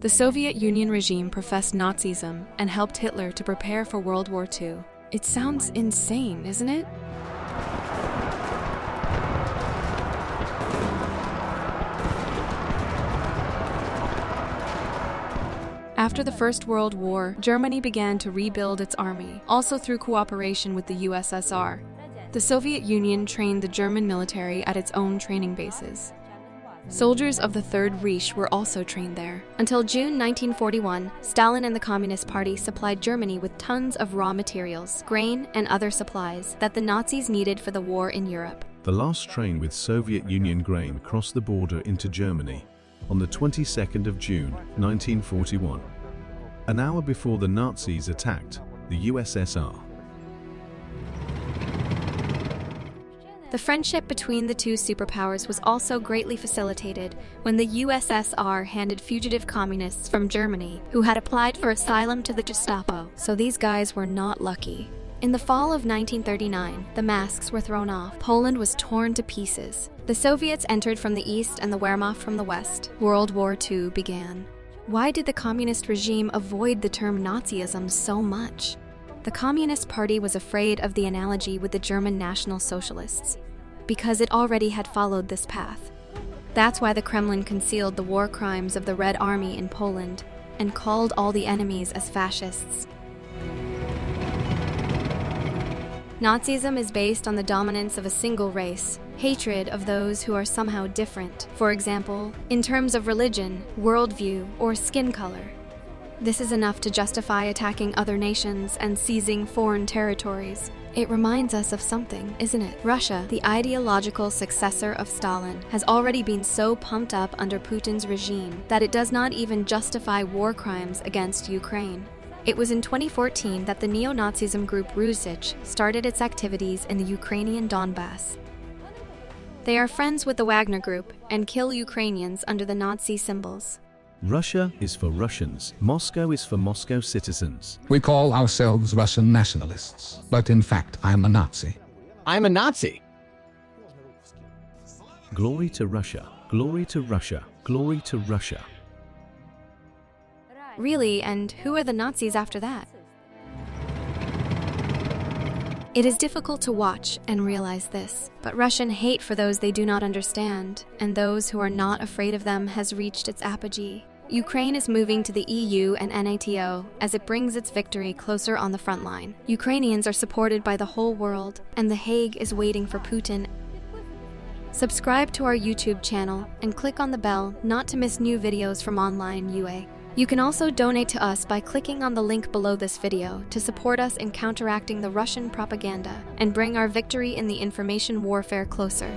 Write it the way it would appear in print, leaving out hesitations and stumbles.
The Soviet Union regime professed Nazism and helped Hitler to prepare for World War II. It sounds insane, isn't it? After the First World War, Germany began to rebuild its army, also through cooperation with the USSR. The Soviet Union trained the German military at its own training bases. Soldiers of the Third Reich were also trained there. Until June 1941, Stalin and the Communist Party supplied Germany with tons of raw materials, grain, and other supplies that the Nazis needed for the war in Europe. The last train with Soviet Union grain crossed the border into Germany on the 22nd of June 1941, an hour before the Nazis attacked the USSR. The friendship between the two superpowers was also greatly facilitated when the USSR handed fugitive communists from Germany who had applied for asylum to the Gestapo, so these guys were not lucky. In the fall of 1939, the masks were thrown off. Poland was torn to pieces. The Soviets entered from the east and the Wehrmacht from the west. World War II began. Why did the communist regime avoid the term Nazism so much? The Communist Party was afraid of the analogy with the German National Socialists, because it already had followed this path. That's why the Kremlin concealed the war crimes of the Red Army in Poland and called all the enemies as fascists. Nazism is based on the dominance of a single race, hatred of those who are somehow different, for example, in terms of religion, worldview, or skin color. This is enough to justify attacking other nations and seizing foreign territories. It reminds us of something, isn't it? Russia, the ideological successor of Stalin, has already been so pumped up under Putin's regime that it does not even justify war crimes against Ukraine. It was in 2014 that the neo-Nazism group Rusich started its activities in the Ukrainian Donbass. They are friends with the Wagner Group and kill Ukrainians under the Nazi symbols. Russia is for Russians. Moscow is for Moscow citizens. We call ourselves Russian nationalists, but in fact I'm a Nazi. I'm a Nazi. Glory to Russia. Glory to Russia. Glory to Russia. Really, and who are the Nazis after that? It is difficult to watch and realize this, but Russian hate for those they do not understand, and those who are not afraid of them has reached its apogee. Ukraine is moving to the EU and NATO as it brings its victory closer on the front line. Ukrainians are supported by the whole world, and The Hague is waiting for Putin. Subscribe to our YouTube channel and click on the bell not to miss new videos from Online.ua. You can also donate to us by clicking on the link below this video to support us in counteracting the Russian propaganda and bring our victory in the information warfare closer.